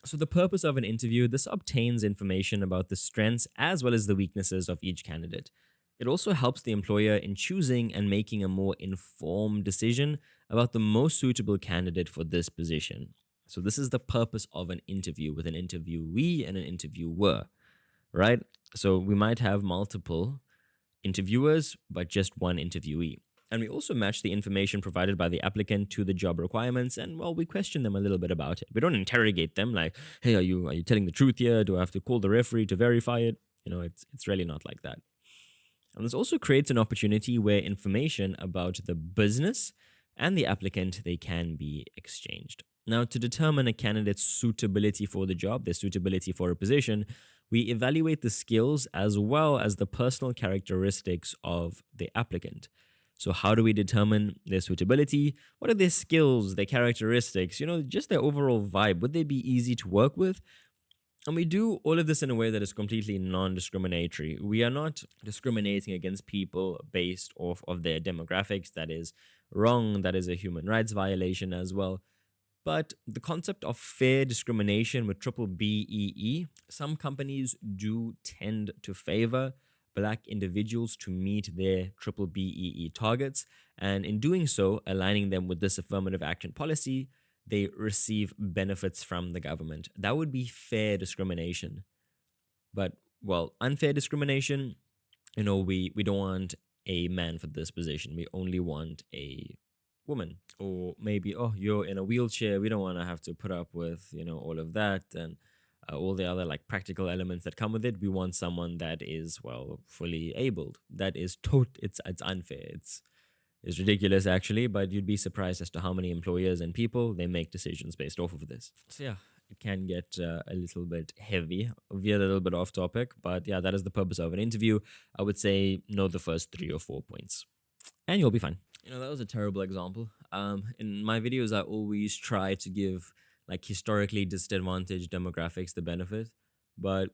So the purpose of an interview, this obtains information about the strengths as well as the weaknesses of each candidate. It also helps the employer in choosing and making a more informed decision about the most suitable candidate for this position. So this is the purpose of an interview with an interviewee and an interviewer, right? So we might have multiple interviewers, but just one interviewee. And we also match the information provided by the applicant to the job requirements, and well, we question them a little bit about it. We don't interrogate them like, "Hey, are you telling the truth here? Do I have to call the referee to verify it?" It's really not like that. And this also creates an opportunity where information about the business and the applicant, they can be exchanged. Now, to determine a candidate's suitability for the job, their suitability for a position, we evaluate the skills as well as the personal characteristics of the applicant. So how do we determine their suitability? What are their skills, their characteristics, just their overall vibe? Would they be easy to work with? And we do all of this in a way that is completely non-discriminatory. We are not discriminating against people based off of their demographics. That is wrong. That is a human rights violation as well. But the concept of fair discrimination with triple BEE, some companies do tend to favor Black individuals to meet their triple BEE targets. And in doing so, aligning them with this affirmative action policy, they receive benefits from the government. That would be fair discrimination. But, well, unfair discrimination, we don't want a man for this position. We only want a woman. Or maybe, you're in a wheelchair. We don't want to have to put up with, all of that and all the other like practical elements that come with it. We want someone that is, well, fully abled. That is it's unfair. It's ridiculous, actually, but you'd be surprised as to how many employers and people, they make decisions based off of this. So yeah, it can get a little bit heavy. We're a little bit off topic, but yeah, that is the purpose of an interview. I would say know the first 3 or 4 points, and you'll be fine. That was a terrible example. In my videos, I always try to give like historically disadvantaged demographics the benefit, but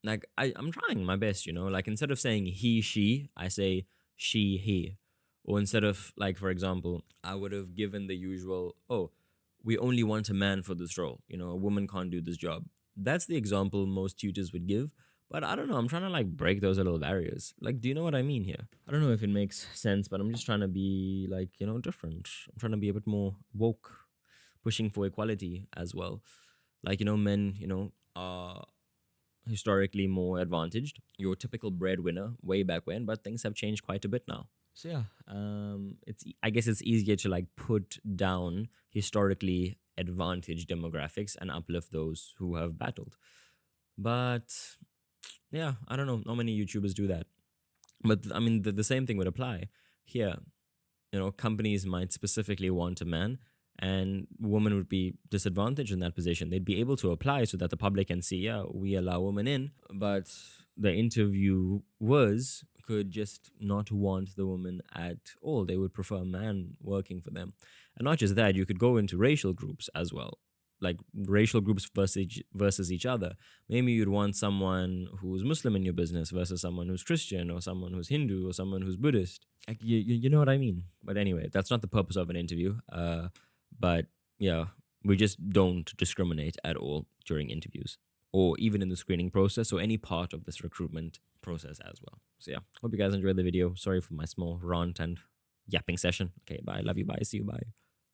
like I'm trying my best. Like instead of saying he, she, I say she, he. Or instead of, like, for example, I would have given the usual, we only want a man for this role. A woman can't do this job. That's the example most tutors would give. But I don't know. I'm trying to, like, break those little barriers. Like, do you know what I mean here? I don't know if it makes sense, but I'm just trying to be, like, different. I'm trying to be a bit more woke, pushing for equality as well. Like, men, are historically more advantaged. Your typical breadwinner way back when, but things have changed quite a bit now. So yeah, I guess it's easier to like put down historically advantaged demographics and uplift those who have battled. But yeah, I don't know. Not many YouTubers do that. But I mean, the same thing would apply here. Companies might specifically want a man, and women would be disadvantaged in that position. They'd be able to apply so that the public can see, yeah, we allow women in, but the interviewers could just not want the woman at all. They would prefer a man working for them. And not just that, you could go into racial groups as well, like racial groups versus each other. Maybe you'd want someone who's Muslim in your business versus someone who's Christian or someone who's Hindu or someone who's Buddhist. Like, you know what I mean? But anyway, that's not the purpose of an interview. But yeah, we just don't discriminate at all during interviews or even in the screening process or any part of this recruitment process as well. So yeah, hope you guys enjoyed the video. Sorry for my small rant and yapping session. Okay, bye. Love you. Bye. See you. Bye.